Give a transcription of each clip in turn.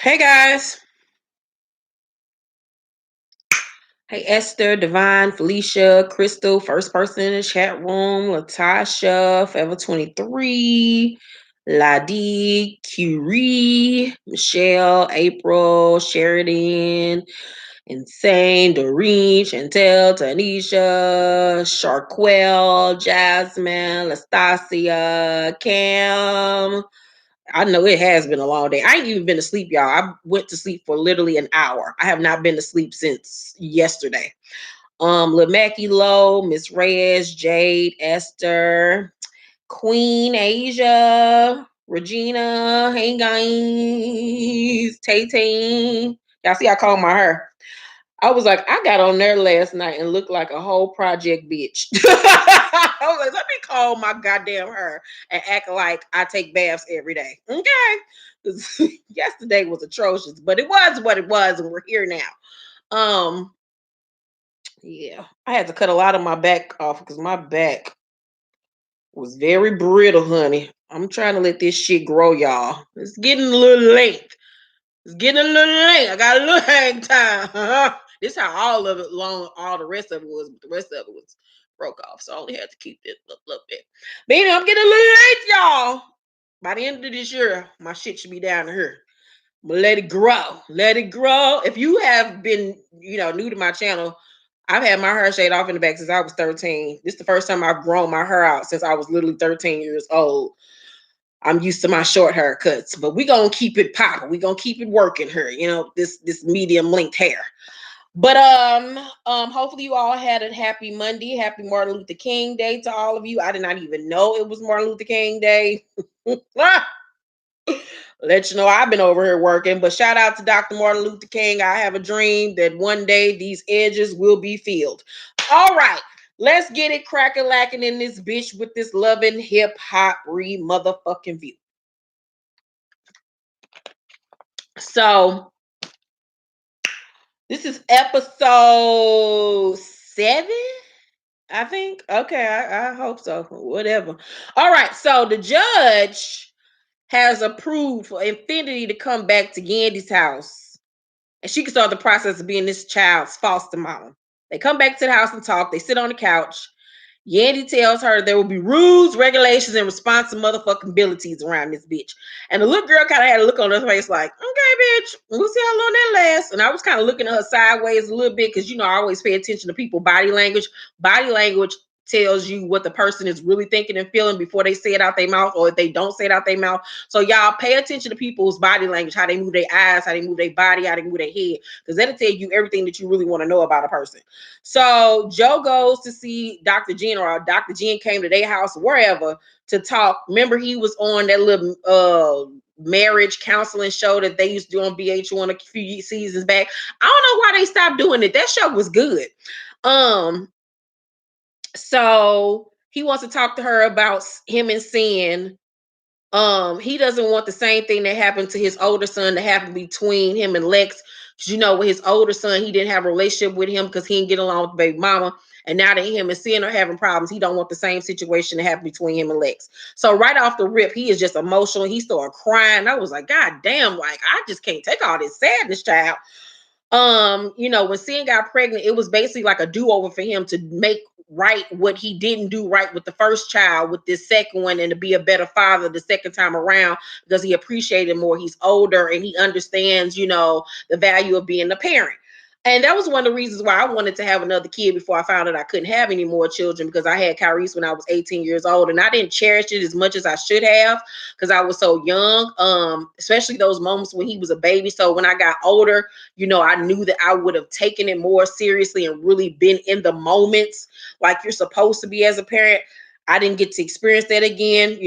Hey guys. Hey Esther, Divine, Felicia, Crystal, first person in the chat room, Latasha, Forever 23, Ladi, Curie, Michelle, April, Sheridan, Insane, Doreen, Chantel, Tanisha, Sharquell, Jasmine, Lastasia, Cam. I know it has been a long day. I ain't even been to sleep, y'all. I went to sleep for literally an hour. I have not been to sleep since yesterday. Lil Mackie Low, Miss Reyes, Jade, Esther, Queen Asia, Regina, hey guys, Tay Tay. Y'all see I called my hair. I was like, I got on there last night and looked like a whole project bitch. I was like, let me call my goddamn her and act like I take baths every day. Okay. 'Cause yesterday was atrocious, but it was what it was, and we're here now. Yeah. I had to cut a lot of my back off because my back was very brittle, honey. I'm trying to let this shit grow, y'all. It's getting a little late. It's getting a little late. I got a little hang time. This how all of it long, all the rest of it was, but the rest of it was broke off. So I only had to keep it a little bit. But anyway, I'm getting a little late, y'all. By the end of this year, my shit should be down to here. But let it grow. Let it grow. If you have been, new to my channel, I've had my hair shaved off in the back since I was 13. This is the first time I've grown my hair out since I was literally 13 years old. I'm used to my short haircuts, but we gonna keep it popping. We gonna keep it working here. This medium length hair. But hopefully you all had a happy Monday. Happy Martin Luther King Day to all of you. I did not even know it was Martin Luther King Day. Let you know I've been over here working, but shout out to Dr. Martin Luther King. I have a dream that one day these edges will be filled. All right, let's get it cracking lacking in this bitch with this loving hip hop motherfucking view. So this is episode 7, I think. Okay, I hope so. Whatever. All right, so the judge has approved for Infinity to come back to Yandy's house, and she can start the process of being this child's foster mom. They come back to the house and talk. They sit on the couch. Yandy tells her there will be rules, regulations, and responsive motherfucking abilities around this bitch. And the little girl kind of had a look on her face like, okay, bitch, we'll see how long that lasts. And I was kind of looking at her sideways a little bit because, I always pay attention to people's body language. Body language tells you what the person is really thinking and feeling before they say it out their mouth, or if they don't say it out their mouth. So y'all pay attention to people's body language, how they move their eyes, how they move their body, how they move their head, because that'll tell you everything that you really want to know about a person. So Joe goes to see Dr. Jen, or Dr. Jen came to their house, wherever, to talk. Remember, he was on that little marriage counseling show that they used to do on VH1 a few seasons back. I don't know why they stopped doing it. That show was good. So he wants to talk to her about him and Sin. He doesn't want the same thing that happened to his older son to happen between him and Lex. With his older son, he didn't have a relationship with him because he didn't get along with baby mama. And now that him and Sin are having problems, he don't want the same situation to happen between him and Lex. So right off the rip, he is just emotional. He started crying. I was like, God damn, like I just can't take all this sadness, child. When Sin got pregnant, it was basically like a do-over for him to make right what he didn't do right with the first child, with this second one, and to be a better father the second time around because he appreciated more. He's older and he understands, the value of being a parent. And that was one of the reasons why I wanted to have another kid before I found out I couldn't have any more children, because I had Kyrese when I was 18 years old and I didn't cherish it as much as I should have because I was so young, especially those moments when he was a baby. So when I got older, I knew that I would have taken it more seriously and really been in the moments like you're supposed to be as a parent. I didn't get to experience that again,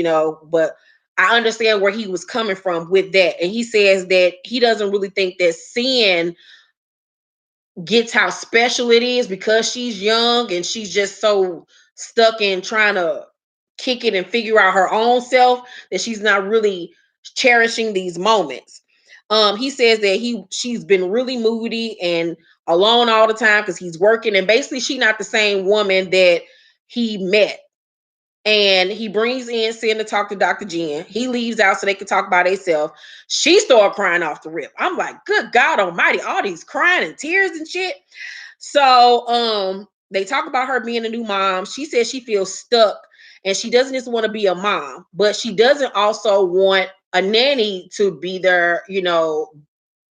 but I understand where he was coming from with that. And he says that he doesn't really think that Sin gets how special it is because she's young and she's just so stuck in trying to kick it and figure out her own self that she's not really cherishing these moments. He says that she's been really moody and alone all the time because he's working, and basically she's not the same woman that he met. and he brings in Sin to talk to Dr. Jen. He leaves out so they can talk by themselves. She started crying off the rip. I'm like, good God Almighty, all these crying and tears and shit. So they talk about her being a new mom. She says she feels stuck and she doesn't just want to be a mom, but she doesn't also want a nanny to be there,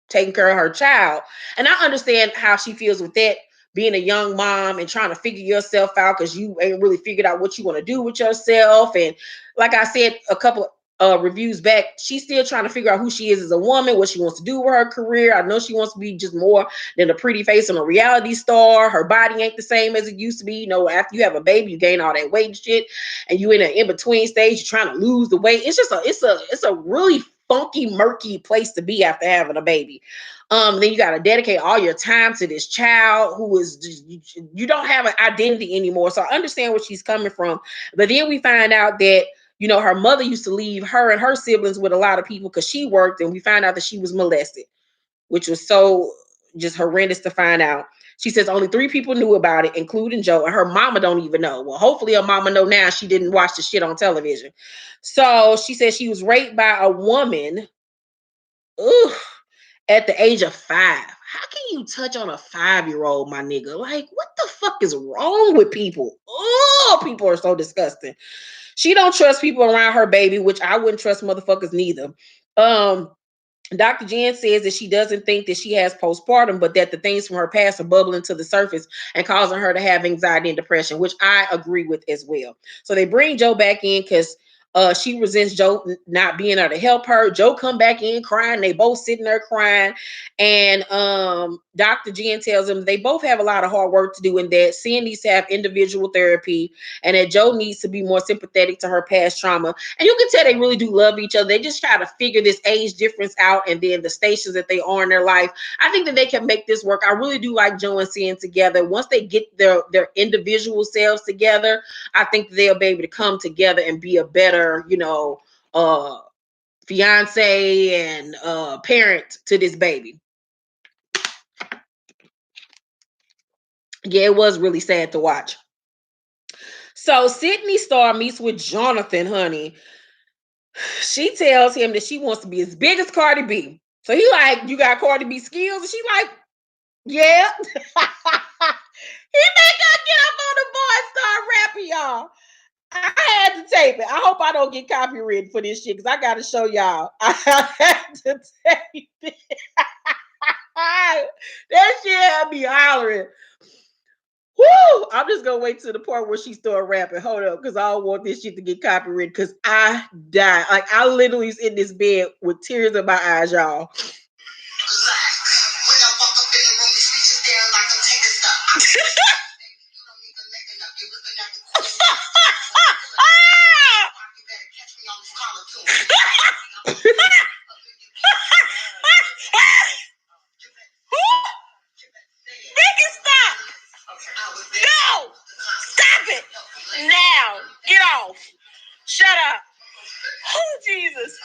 taking care of her child. And I understand how she feels with that, being a young mom and trying to figure yourself out because you ain't really figured out what you want to do with yourself. And like I said a couple reviews back, she's still trying to figure out who she is as a woman, what she wants to do with her career. I know she wants to be just more than a pretty face on a reality star. Her body ain't the same as it used to be. After you have a baby, you gain all that weight and shit, and you in an in-between stage, you're trying to lose the weight. It's a really funky, murky place to be after having a baby. Then you got to dedicate all your time to this child who is just, you don't have an identity anymore. So I understand where she's coming from. But then we find out that, her mother used to leave her and her siblings with a lot of people because she worked, and we found out that she was molested, which was so just horrendous to find out. She says only 3 people knew about it, including Joe, and her mama don't even know. Well, hopefully her mama know now. She didn't watch the shit on television. So she says she was raped by a woman. Ugh, at the age of 5. How can you touch on a 5-year-old, my nigga? Like, what the fuck is wrong with people? Oh, people are so disgusting. She don't trust people around her baby, which I wouldn't trust motherfuckers neither. Dr. Jen says that she doesn't think that she has postpartum, but that the things from her past are bubbling to the surface and causing her to have anxiety and depression, which I agree with as well. So they bring Joe back in because she resents Joe not being there to help her. Joe come back in crying. They both sitting there crying. And Dr. Jen tells them they both have a lot of hard work to do, and that Sin needs to have individual therapy, and that Joe needs to be more sympathetic to her past trauma. And you can tell they really do love each other. They just try to figure this age difference out, and then the stations that they are in their life. I think that they can make this work. I really do like Joe and Sin together. Once they get their individual selves together, I think they'll be able to come together and be a better, fiance and parent to this baby. Yeah, it was really sad to watch. So Sydney Star meets with Jonathan, honey. She tells him that she wants to be as big as Cardi B. So he like, you got Cardi B skills? And she like, yeah. He make her get up on the board and start rapping, y'all. I had to tape it. I hope I don't get copyrighted for this shit because I got to show y'all. I had to tape it. That shit had me hollering. Woo! I'm just gonna wait to the part where she started rapping. Hold up, because I don't want this shit to get copyrighted. Because I died. Like I literally was in this bed with tears in my eyes, y'all. Make it stop! No! Stop it! Now! Get off! Shut up! Oh, Jesus.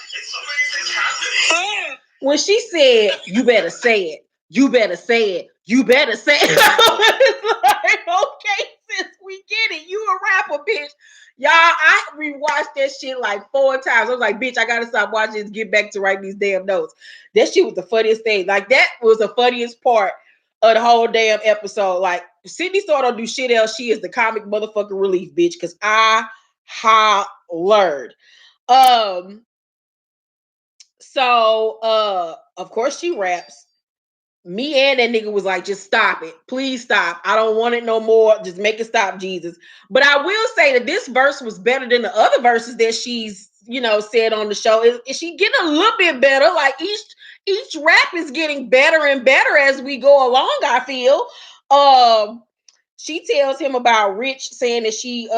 When she said, you better say it, you better say it, you better say it. It's like, okay, sis, we get it. You a rapper, bitch. Y'all, I rewatched that shit like 4 times. I was like, bitch, I gotta stop watching this, get back to writing these damn notes. That shit was the funniest thing. Like, that was the funniest part of the whole damn episode. Like, Sydney Star don't do shit else. She is the comic motherfucking relief, bitch, because I hollered. So of course she raps. Me and that nigga was like, just stop it. Please stop. I don't want it no more. Just make it stop, Jesus. But I will say that this verse was better than the other verses that she's, said on the show. Is she getting a little bit better? Like each rap is getting better and better as we go along, I feel. She tells him about Rich saying that she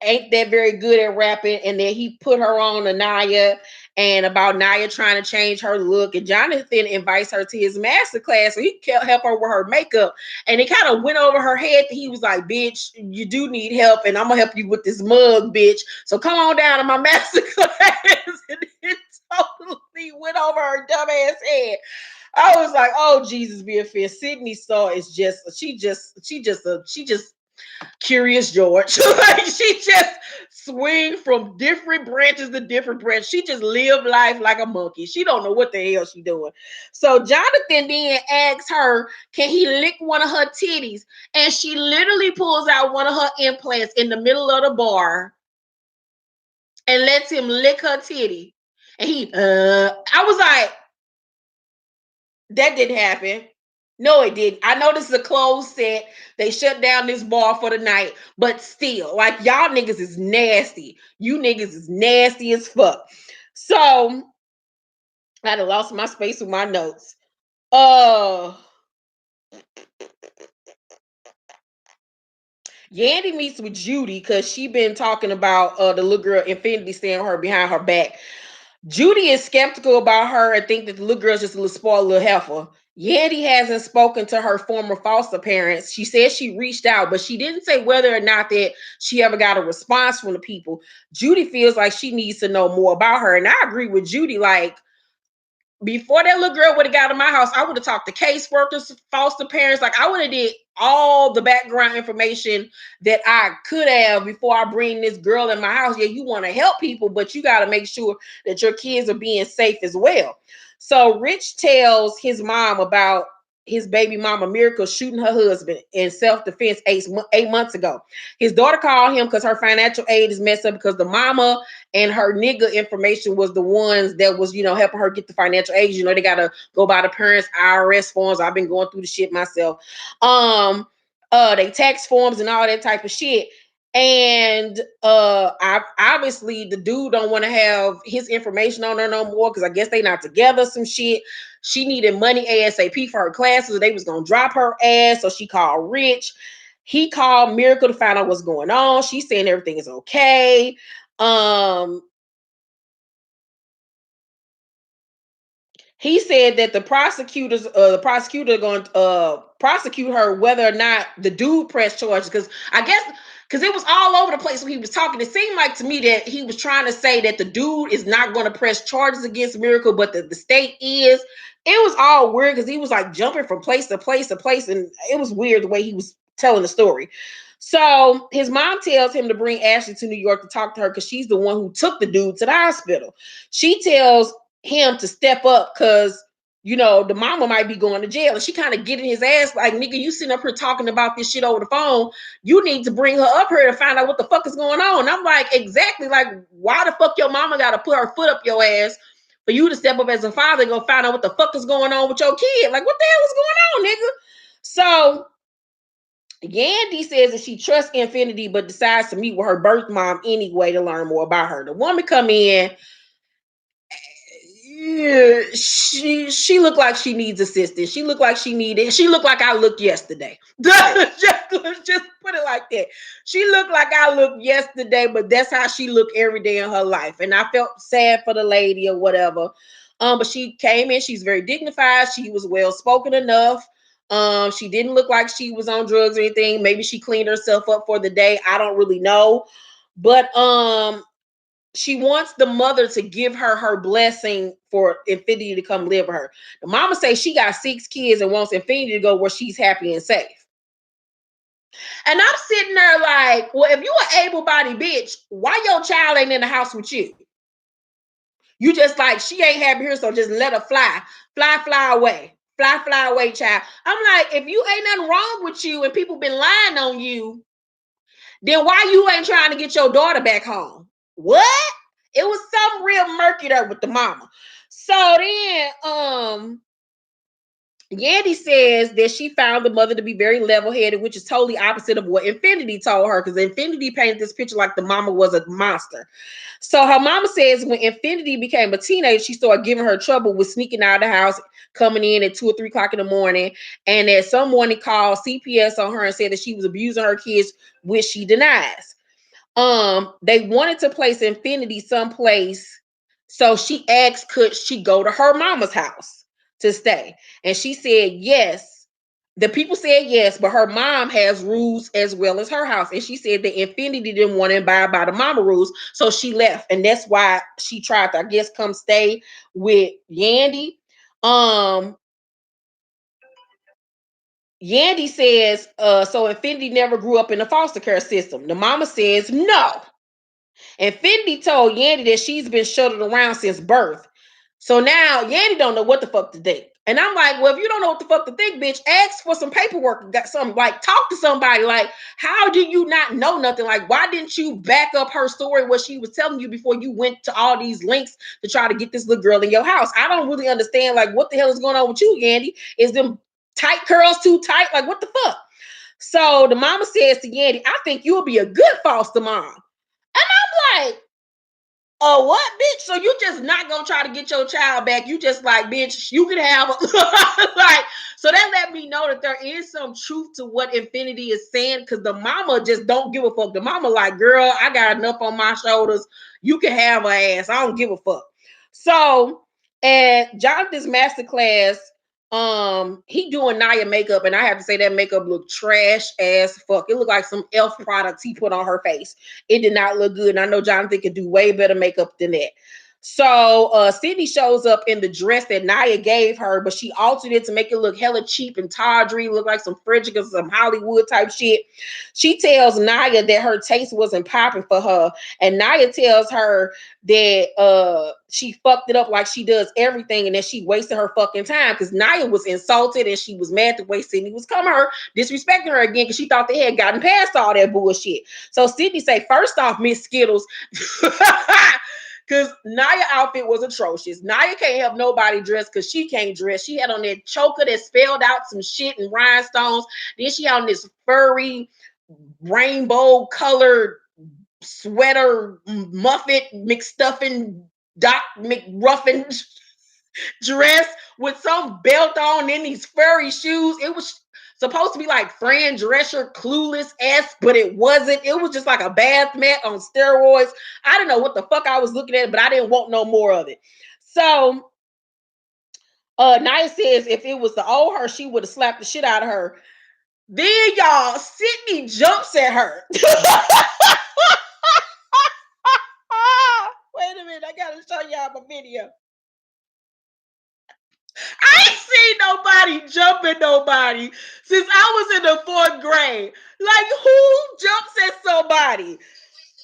ain't that very good at rapping, and then he put her on to Nia, and about Nia trying to change her look, and Jonathan invites her to his master class so he can help her with her makeup, and it kind of went over her head. He was like, bitch, you do need help, and I'm gonna help you with this mug, bitch, so come on down to my master class. And it totally went over her dumb ass head. I was like, oh, Jesus be a fair. Sydney Star is just Curious George. Like she just swing from different branches to different branches. She just live life like a monkey. She don't know what the hell she doing. So Jonathan then asks her, can he lick one of her titties? And she literally pulls out one of her implants in the middle of the bar and lets him lick her titty. And I was like, that didn't happen. No, it didn't. I know this is a closed set. They shut down this bar for the night, but still, like y'all niggas is nasty. You niggas is nasty as fuck. So I done lost my space with my notes. Uh Yandy meets with Judy because she been talking about the little girl Infinity staying her behind her back. Judy is skeptical about her and think that the little girl's just a little spoiled little heifer. Yandy hasn't spoken to her former foster parents. She said she reached out, but she didn't say whether or not that she ever got a response from the people. Judy feels like she needs to know more about her. And I agree with Judy. Like, before that little girl would have got in my house, I would have talked to caseworkers, foster parents. Like I would have did all the background information that I could have before I bring this girl in my house. Yeah, you want to help people, but you got to make sure that your kids are being safe as well. So Rich tells his mom about his baby mama Miracle shooting her husband in self-defense 8 months ago. His daughter called him because her financial aid is messed up because the mama and her nigga information was the ones that was, helping her get the financial aid. They gotta go by the parents' IRS forms. I've been going through the shit myself. They tax forms and all that type of shit. And obviously the dude don't want to have his information on her no more because I guess they not together. Some shit. She needed money ASAP for her classes. So they was gonna drop her ass. So she called Rich. He called Miracle to find out what's going on. She's saying everything is okay. Um, he said that the prosecutor are going to prosecute her whether or not the dude pressed charges because I guess because it was all over the place when he was talking. It seemed like to me that he was trying to say that the dude is not going to press charges against Miracle, but the state is. It was all weird because he was like jumping from place to place to place, and it was weird the way he was telling the story. So his mom tells him to bring Ashley to New York to talk to her because she's the one who took the dude to the hospital. She tells him to step up because the mama might be going to jail. And she kind of getting his ass like, nigga, you sitting up here talking about this shit over the phone. You need to bring her up here to find out what the fuck is going on. And I'm like, exactly. Like, why the fuck your mama got to put her foot up your ass for you to step up as a father and go find out what the fuck is going on with your kid? Like, what the hell is going on, nigga? So Yandy says that she trusts Infinity, but decides to meet with her birth mom anyway to learn more about her. The woman come in. Yeah, she looked like she needs assistance. She looked like she looked like I looked yesterday. just put it like that. She looked like I looked yesterday, but that's how she looked every day in her life. And I felt sad for the lady or whatever. But she came in, she's very dignified. She was well spoken enough. She didn't look like she was on drugs or anything. Maybe she cleaned herself up for the day. I don't really know. But she wants the mother to give her blessing for Infinity to come live with her. The mama says she got 6 kids and wants Infinity to go where she's happy and safe. And I'm sitting there like, well, if you an able-bodied bitch, why your child ain't in the house with you? You just like, she ain't happy here, so just let her fly. Fly away. Fly away, child. I'm like, if you ain't nothing wrong with you and people been lying on you, then why you ain't trying to get your daughter back home? What? It was some real murky there with the mama. So then Yandy says that she found the mother to be very level-headed, which is totally opposite of what Infinity told her, because Infinity painted this picture like the mama was a monster. So her mama says when Infinity became a teenager, she started giving her trouble with sneaking out of the house, coming in at 2 or 3 o'clock in the morning, and that some morning called CPS on her and said that she was abusing her kids, which she denies. They wanted to place Infinity someplace, so she asked could she go to her mama's house to stay, and she said yes. The people said yes, but her mom has rules as well as her house, and she said that Infinity didn't want to abide by the mama rules, so she left, and that's why she tried to, I guess, come stay with Yandy. um Yandy says, so Infinity never grew up in the foster care system. The mama says no. Infinity told Yandy that she's been shuttled around since birth. So now Yandy don't know what the fuck to think. And I'm like, well, if you don't know what the fuck to think, bitch, ask for some paperwork. Got something, like, talk to somebody. Like, how do you not know nothing? Like, why didn't you back up her story, what she was telling you, before you went to all these links to try to get this little girl in your house? I don't really understand, like, what the hell is going on with you, Yandy? Is them tight curls too tight? Like, what the fuck? So the mama says to Yandy, I think you'll be a good foster mom. And I'm like, oh, what, bitch? So you just not gonna try to get your child back? You just like, bitch, you can have a like. So that let me know that there is some truth to what Infinity is saying, because the mama just don't give a fuck. The mama like, girl, I got enough on my shoulders. You can have her ass. I don't give a fuck. So at Jonathan's masterclass, he doing Nia makeup, and I have to say that makeup looked trash as fuck. It looked like some elf products he put on her face. It did not look good. And I know Jonathan could do way better makeup than that. So Sydney shows up in the dress that Nia gave her, but she altered it to make it look hella cheap and tawdry, look like some Frederick or some Hollywood type shit. She tells Nia that her taste wasn't popping for her, and Nia tells her that she fucked it up like she does everything, and that she wasted her fucking time, because Nia was insulted and she was mad the way Sydney was coming her, disrespecting her again, because she thought they had gotten past all that bullshit. So Sydney say, first off, Miss Skittles, because Nia outfit was atrocious. Nia can't help nobody dress because she can't dress. She had on that choker that spelled out some shit and rhinestones. Then she had on this furry, rainbow colored sweater, muffet, McStuffin, Doc McRuffin dress with some belt on and these furry shoes. It was supposed to be like Fran Drescher, Clueless-esque, but it wasn't. It was just like a bath mat on steroids. I don't know what the fuck I was looking at, but I didn't want no more of it. So Nia says if it was the old her, she would have slapped the shit out of her. Then y'all, Sydney jumps at her. Wait a minute, I gotta show y'all my video. I ain't seen nobody jumping nobody since I was in the 4th grade. Like, who jumps at somebody?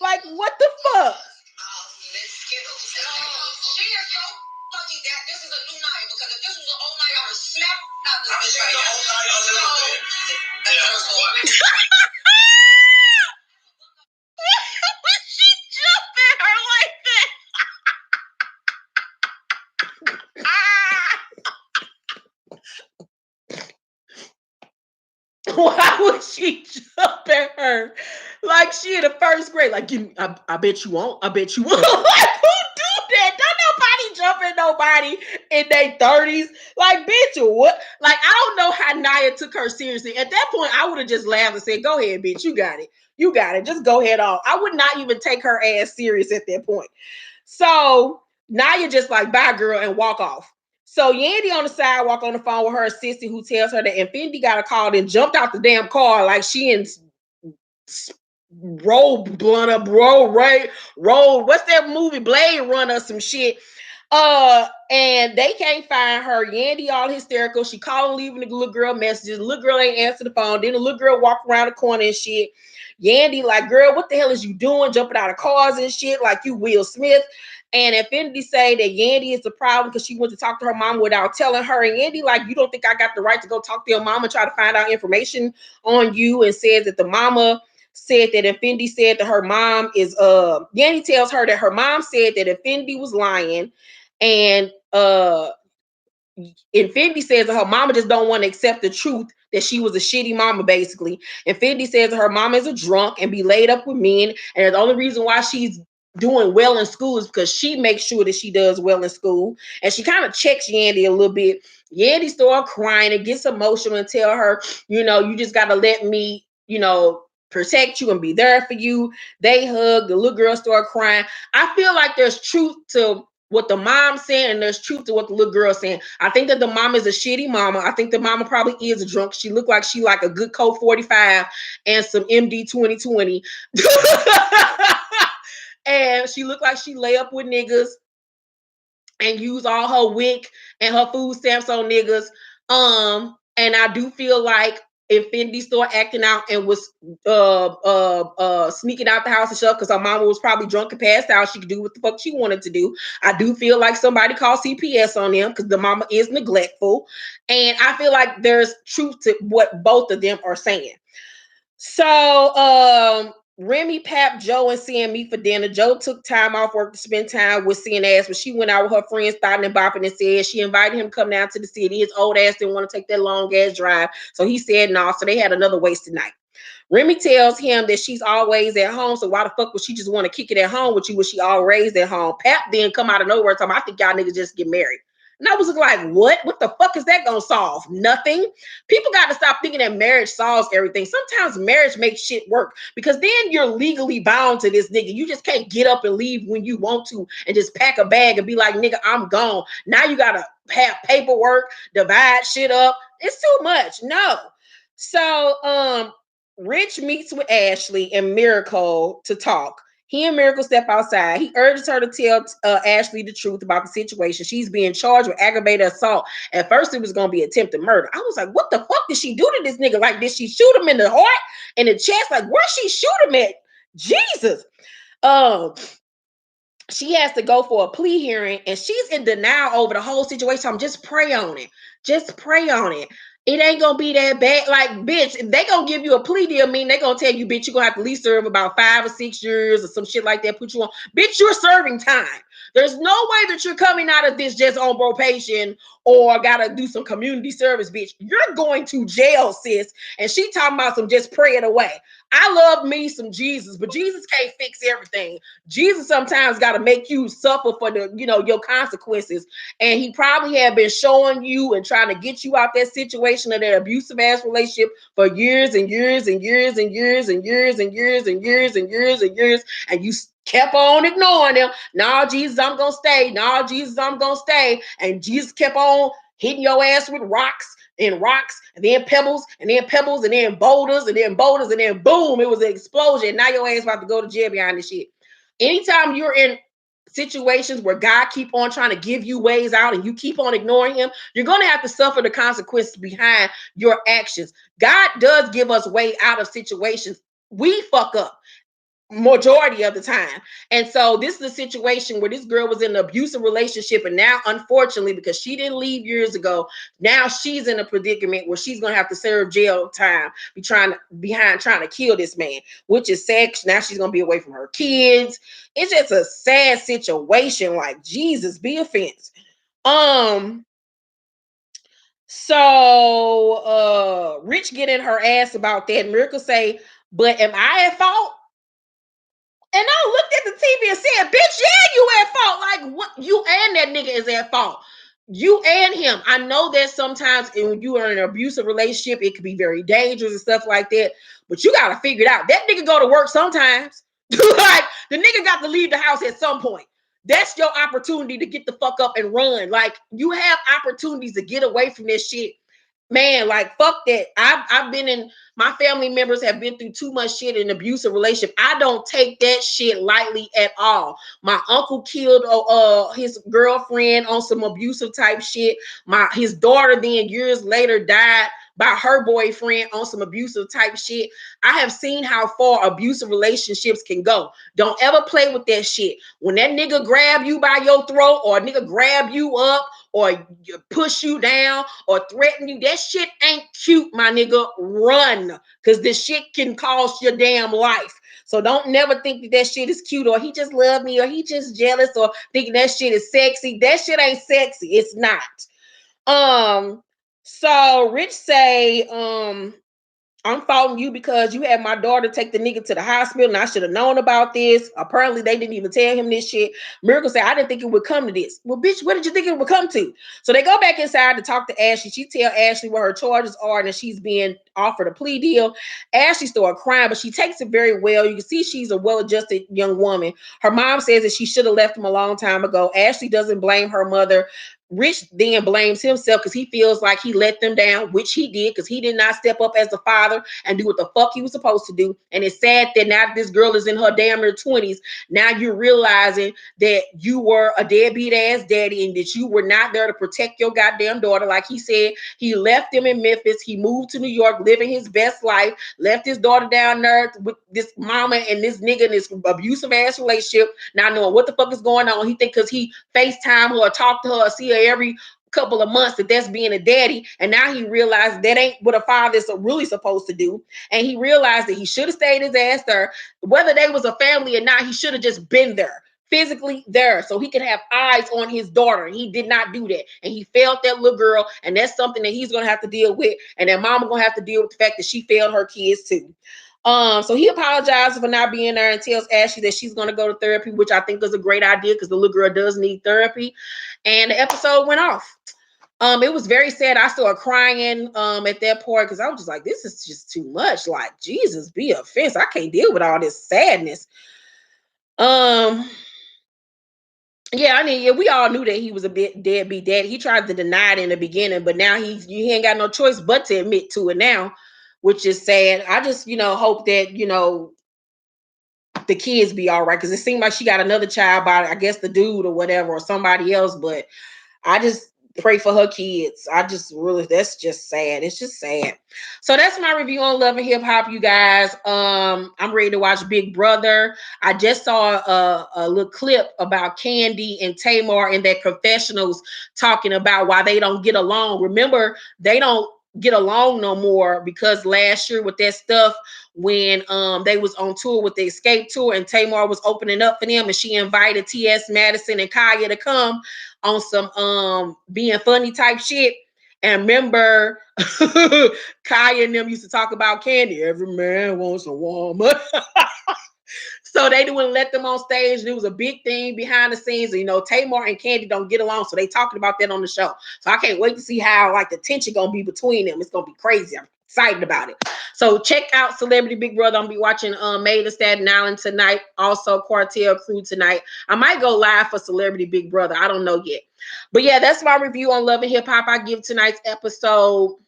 Like, what the fuck? She is so lucky that this is a new night, because if this was an old night, I would snap out this bitch right now. She jumped at her like that. Why would she jump at her like she in the 1st grade? Like, I bet you won't. I bet you won't. Like, who do that? Don't nobody jump at nobody in their 30s. Like, bitch, what? Like, I don't know how Nia took her seriously. At that point, I would have just laughed and said, go ahead, bitch. You got it. You got it. Just go ahead on. I would not even take her ass serious at that point. So Nia just like, bye, girl, and walk off. So Yandy on the sidewalk on the phone with her assistant, who tells her that Infinity got a call and jumped out the damn car like she in roll blunt up, roll. What's that movie? Blade Runner, some shit. And they can't find her. Yandy all hysterical. She calling, leaving the little girl messages. The little girl ain't answer the phone. Then the little girl walk around the corner and shit. Yandy like, girl, what the hell is you doing? Jumping out of cars and shit like you Will Smith. And Infinity say that Yandy is the problem because she went to talk to her mom without telling her. And Yandy like, you don't think I got the right to go talk to your mom and try to find out information on you? And says that the mama said that Infinity said that her mom is Yandy tells her that her mom said that Infinity was lying, and Infinity says that her mama just don't want to accept the truth that she was a shitty mama, basically. Infinity says that her mama is a drunk and be laid up with men, and the only reason why she's doing well in school is because she makes sure that she does well in school. And she kind of checks Yandy a little bit. Yandy starts crying and gets emotional and tell her, you just got to let me, protect you and be there for you. They hug. The little girl started crying. I feel like there's truth to what the mom's saying, and there's truth to what the little girl's saying. I think that the mom is a shitty mama. I think the mama probably is a drunk. She looked like she like a good Coke 45 and some MD 2020. And she looked like she lay up with niggas and use all her wick and her food stamps on niggas. And I do feel like Infinity store acting out and was sneaking out the house and stuff because her mama was probably drunk and passed out. She could do what the fuck she wanted to do. I do feel like somebody called CPS on them because the mama is neglectful. And I feel like there's truth to what both of them are saying. So Remy, Pap, Joe, and Cian meet for dinner. Joe took time off work to spend time with Cian ass, but she went out with her friends, starting and bopping, and said she invited him to come down to the city. His old ass didn't want to take that long ass drive, so he said no. So they had another wasted night. Remy tells him that she's always at home, so why the fuck would she just want to kick it at home with you when she always at home? Pap then come out of nowhere talking, I think y'all niggas just get married. And I was like, what? What the fuck is that gonna solve? Nothing. People got to stop thinking that marriage solves everything. Sometimes marriage makes shit work because then you're legally bound to this nigga. You just can't get up and leave when you want to and just pack a bag and be like, nigga, I'm gone. Now you gotta have paperwork, divide shit up. It's too much. No. So Rich meets with Ashley and Miracle to talk. He and Miracle step outside. He urges her to tell Ashley the truth about the situation. She's being charged with aggravated assault. At first, it was going to be attempted murder. I was like, what the fuck did she do to this nigga? Like, did she shoot him in the heart, in the chest? Like, where she shoot him at? Jesus. She has to go for a plea hearing, and she's in denial over the whole situation. Just pray on it. Just pray on it. It ain't gonna be that bad. Like, bitch, if they gonna give you a plea deal, they gonna tell you, bitch, you're gonna have to at least serve about 5 or 6 years or some shit like that, put you on. Bitch, you're serving time. There's no way that you're coming out of this just on probation or gotta do some community service, bitch. You're going to jail, sis. And she talking about some just pray it away. I love me some Jesus, but Jesus can't fix everything. Jesus sometimes got to make you suffer for the, your consequences. And he probably had been showing you and trying to get you out that situation of that abusive ass relationship for years and years and years and years and years and years and years and years and years. And you kept on ignoring him. No, Jesus, I'm going to stay. No, Jesus, I'm going to stay. And Jesus kept on hitting your ass with rocks and then pebbles and then pebbles and then boulders and then boulders and then boom, it was an explosion. Now your ass about to go to jail behind this shit. Anytime you're in situations where God keep on trying to give you ways out and you keep on ignoring him, you're going to have to suffer the consequences behind your actions. God does give us way out of situations. We fuck up majority of the time. And so this is a situation where this girl was in an abusive relationship, and now unfortunately, because she didn't leave years ago, now she's in a predicament where she's going to have to serve jail time trying to kill this man, which is sad. Now she's going to be away from her kids. It's just a sad situation. Like, Jesus, be offense. So Rich get in her ass about that. Miracle say, but am I at fault? And I looked at the TV and said, bitch, yeah, you at fault. Like, what? You and that nigga is at fault. You and him. I know that sometimes when you are in an abusive relationship, it can be very dangerous and stuff like that. But you got to figure it out. That nigga go to work sometimes. Like, the nigga got to leave the house at some point. That's your opportunity to get the fuck up and run. Like, you have opportunities to get away from this shit. Man, like, fuck that. I've been in, my family members have been through too much shit in abusive relationship. I don't take that shit lightly at all. My uncle killed his girlfriend on some abusive type shit. His daughter then years later died by her boyfriend on some abusive type shit. I have seen how far abusive relationships can go. Don't ever play with that shit. When that nigga grab you by your throat, or a nigga grab you up, or push you down, or threaten you, that shit ain't cute, my nigga. Run, because this shit can cost your damn life. So don't never think that shit is cute, or he just loved me, or he just jealous, or thinking that shit is sexy. That shit ain't sexy. It's not. So Rich say, I'm faulting you because you had my daughter take the nigga to the hospital, and I should have known about this. Apparently, they didn't even tell him this shit. Miracle said, I didn't think it would come to this. Well, bitch, what did you think it would come to? So they go back inside to talk to Ashley. She tell Ashley what her charges are and that she's being offered a plea deal. Ashley started crying, but she takes it very well. You can see she's a well-adjusted young woman. Her mom says that she should have left him a long time ago. Ashley doesn't blame her mother. Rich then blames himself because he feels like he let them down, which he did because he did not step up as the father and do what the fuck he was supposed to do. And it's sad that now that this girl is in her damn near 20s, now you're realizing that you were a deadbeat ass daddy and that you were not there to protect your goddamn daughter. Like he said, he left them in Memphis. He moved to New York, living his best life, left his daughter down there with this mama and this nigga in this abusive ass relationship, not knowing what the fuck is going on. He think because he FaceTime her or talk to her or see her every couple of months that that's being a daddy. And now he realized that ain't what a father's really supposed to do. And he realized that he should have stayed his ass there. Whether they was a family or not, he should have just been there, physically there, so he could have eyes on his daughter. He did not do that. And he failed that little girl. And that's something that he's going to have to deal with. And that mama going to have to deal with the fact that she failed her kids too. So he apologized for not being there and tells Ashley that she's going to go to therapy, which I think is a great idea because the little girl does need therapy. And the episode went off. It was very sad. I started crying at that point because I was just like, this is just too much. Like, Jesus, be offense. I can't deal with all this sadness. Yeah, I mean, yeah, we all knew that he was a bit deadbeat dad. He tried to deny it in the beginning, but now he ain't got no choice but to admit to it now, which is sad. I just, hope that, the kids be all right because it seemed like she got another child by, I guess, the dude or whatever or somebody else. But I just pray for her kids. I just really, that's just sad. It's just sad. So that's my review on Love and Hip Hop, you guys. I'm ready to watch Big Brother. I just saw a little clip about Candy and Tamar in their confessionals talking about why they don't get along. Remember, they don't get along no more because last year with that stuff when they was on tour with the Escape Tour and Tamar was opening up for them and she invited T.S. Madison and Kaya to come on some being funny type shit. And remember, Kaya and them used to talk about Candy. Every man wants a woman. So they wouldn't let them on stage. And it was a big thing behind the scenes. And, Tamar and Candy don't get along. So they talking about that on the show. So I can't wait to see how the tension going to be between them. It's going to be crazy. I'm excited about it. So check out Celebrity Big Brother. I'm going to be watching Made in Staten Island tonight. Also Cartel Crew tonight. I might go live for Celebrity Big Brother. I don't know yet. But yeah, that's my review on Love and Hip Hop. I give tonight's episode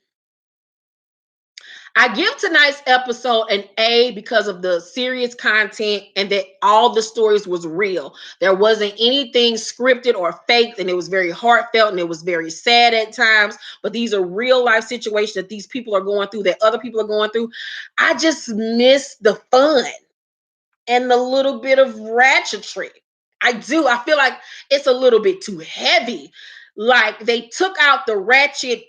an A because of the serious content and that all the stories was real. There wasn't anything scripted or faked, and it was very heartfelt and it was very sad at times. But these are real life situations that these people are going through, that other people are going through. I just miss the fun and the little bit of ratchetry. I do. I feel like it's a little bit too heavy. Like they took out the ratchet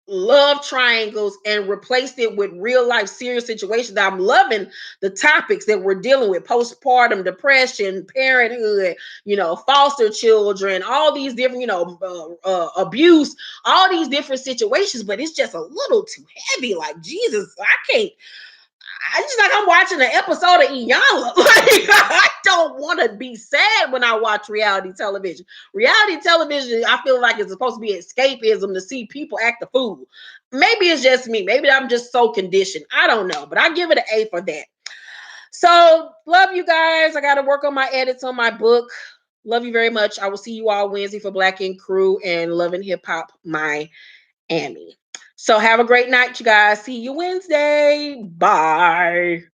love triangles and replaced it with real life serious situations. I'm loving the topics that we're dealing with: postpartum depression, parenthood, foster children, all these different, abuse, all these different situations. But it's just a little too heavy. Like, Jesus, I just like I'm watching an episode of Iyanla. Like, I don't want to be sad when I watch reality television. Reality television, I feel like it's supposed to be escapism to see people act a fool. Maybe it's just me. Maybe I'm just so conditioned. I don't know, but I give it an A for that. So, love you guys. I got to work on my edits on my book. Love you very much. I will see you all Wednesday for Black Ink Crew and Love and Hip Hop Miami. So have a great night, you guys. See you Wednesday. Bye.